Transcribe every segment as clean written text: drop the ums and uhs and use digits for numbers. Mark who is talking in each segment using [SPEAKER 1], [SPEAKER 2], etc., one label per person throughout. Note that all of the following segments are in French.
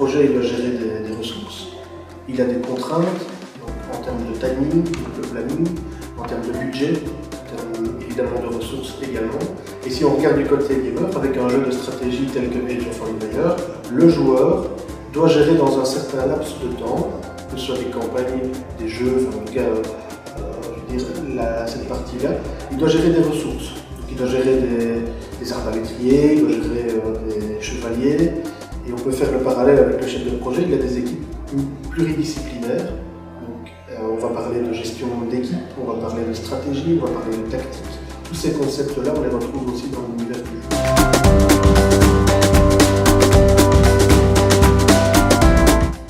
[SPEAKER 1] projet, il doit gérer des ressources. Il a des contraintes, donc en termes de timing, de planning, en termes de budget, en termes évidemment de ressources également. Et si on regarde du côté gamer, avec un jeu de stratégie tel que Age of Empires, le joueur doit gérer dans un certain laps de temps, que ce soit des campagnes, des jeux, enfin en tout cas, je veux dire, cette partie-là, il doit gérer des ressources. Donc, il doit gérer des arbalétriers, il doit gérer des chevaliers, et on peut faire le parallèle avec le chef de projet, il a des équipes pluridisciplinaires. Donc, on va parler de gestion d'équipe, on va parler de stratégie, on va parler de tactique. Tous ces concepts-là, on les retrouve aussi dans l'univers du jeu.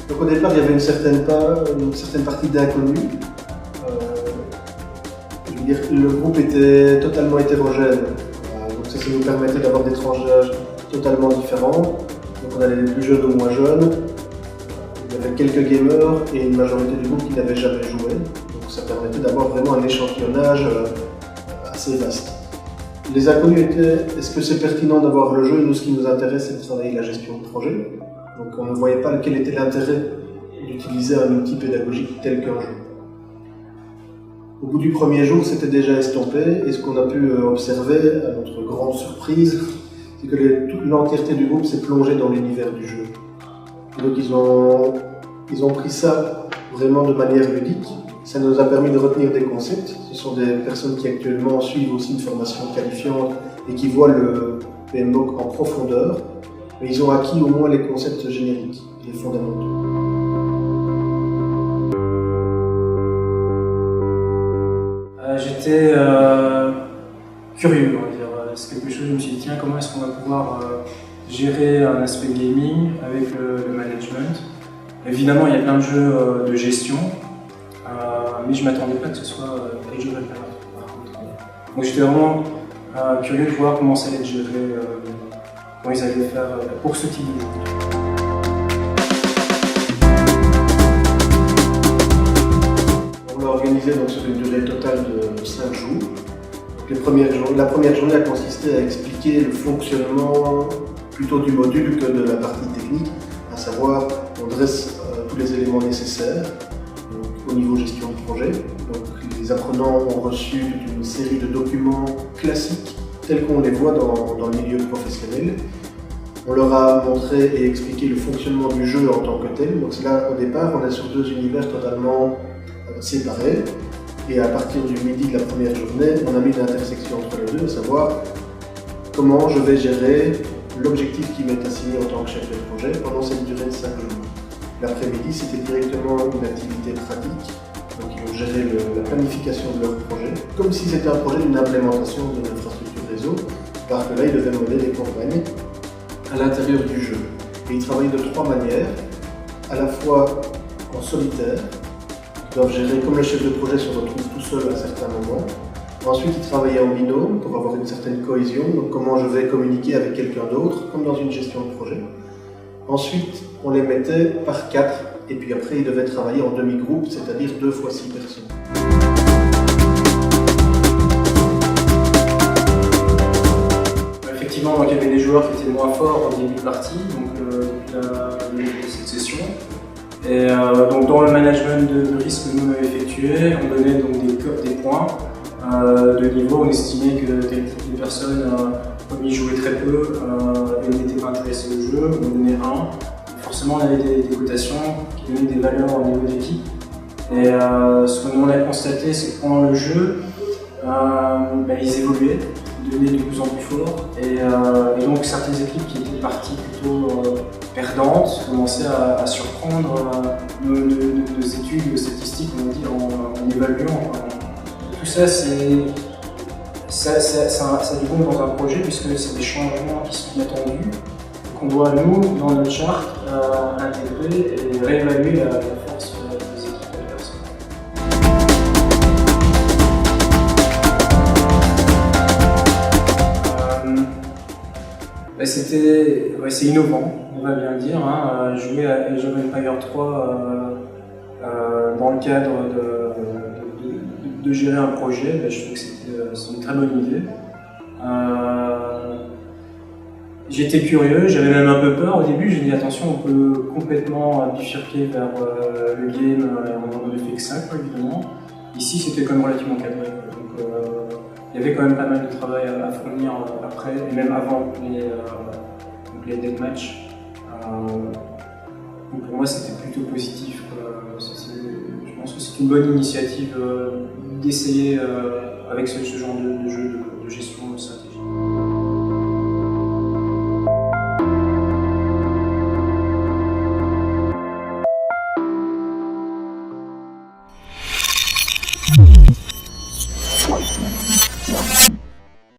[SPEAKER 1] Donc au départ, il y avait une certaine partie d'inconnu. Je veux dire, le groupe était totalement hétérogène. Donc ça nous permettait d'avoir des tranches d'âge totalement différents. Donc on avait les plus jeunes aux moins jeunes. Il y avait quelques gamers et une majorité du groupe qui n'avait jamais joué. Donc ça permettait d'avoir vraiment un échantillonnage assez vaste. Les inconnus étaient, est-ce que c'est pertinent d'avoir le jeu? Nous, ce qui nous intéresse, c'est de travailler la gestion de projet. Donc on ne voyait pas quel était l'intérêt d'utiliser un outil pédagogique tel qu'un jeu. Au bout du premier jour, c'était déjà estompé, et ce qu'on a pu observer, à notre grande surprise, c'est que l'entièreté du groupe s'est plongée dans l'univers du jeu. Donc ils ont pris ça vraiment de manière ludique. Ça nous a permis de retenir des concepts. Ce sont des personnes qui actuellement suivent aussi une formation qualifiante et qui voient le PMBOK en profondeur. Mais ils ont acquis au moins les concepts génériques, les fondamentaux.
[SPEAKER 2] J'étais curieux, on va dire. C'est quelque chose où je me suis dit, tiens, comment est-ce qu'on va pouvoir gérer un aspect gaming avec le management. Évidemment, il y a plein de jeux de gestion, mais je ne m'attendais pas que ce soit Age of Empires. Donc j'étais vraiment curieux de voir comment ça allait être géré, comment ils allaient faire pour ce type de jeu.
[SPEAKER 1] On l'a organisé donc, sur une durée totale de 5 jours. La première journée a consisté à expliquer le fonctionnement plutôt du module que de la partie technique, à savoir on dresse tous les éléments nécessaires donc, au niveau gestion de projet. Donc, les apprenants ont reçu toute une série de documents classiques tels qu'on les voit dans le milieu professionnel. On leur a montré et expliqué le fonctionnement du jeu en tant que tel. Donc là, au départ, on est sur deux univers totalement séparés. Et à partir du midi de la première journée, on a mis une intersection entre les deux, à savoir comment je vais gérer l'objectif qui m'est assigné en tant que chef de projet pendant cette durée de 5 jours. L'après-midi, c'était directement une activité pratique. Donc ils ont géré la planification de leur projet, comme si c'était un projet d'une implémentation de l'infrastructure réseau, parce que là, ils devaient mener des campagnes à l'intérieur du jeu. Et ils travaillent de 3 manières, à la fois en solitaire, ils doivent gérer comme le chef de projet se retrouve tout seul à certains moments. Ensuite, ils travaillaient en binôme pour avoir une certaine cohésion, donc comment je vais communiquer avec quelqu'un d'autre, comme dans une gestion de projet. Ensuite, on les mettait par 4, et puis après, ils devaient travailler en demi-groupe, c'est-à-dire 2 fois 6 personnes.
[SPEAKER 2] Effectivement, donc, il y avait des joueurs qui étaient moins forts en début de partie, donc cette session. Et donc dans le management de risque que nous avons effectué, on donnait donc des points de niveau. On estimait que tel type de personne y jouait très peu et n'était pas intéressé au jeu. On donnait 1. Forcément, on avait des cotations qui donnaient des valeurs au niveau d'équipe. Et ce qu'on a constaté, c'est que pendant le jeu, ils évoluaient, devenaient de plus en plus forts. Et donc certaines équipes qui étaient parties plutôt perdantes commençaient à surprendre nos études statistiques, on dit, en évaluant. Tout ça, ça du bon dans un projet puisque c'est des changements qui sont attendus, qu'on doit nous, dans notre charte, intégrer et réévaluer la force des équipes de personnes. C'est innovant, on va bien le dire. Jouer à Age of Empires 3 dans le cadre de gérer un projet, je trouve que c'est une très bonne idée. J'étais curieux, j'avais même un peu peur au début, j'ai dit attention, on peut complètement bifurquer vers le game et on ne fait que ça, quoi, évidemment. Ici c'était quand même relativement cadré, donc il y avait quand même pas mal de travail à fournir après, et même avant les deathmatch. Donc pour moi c'était plutôt positif, quoi. Je pense que c'est une bonne initiative d'essayer avec ce genre de jeu de gestion de stratégie.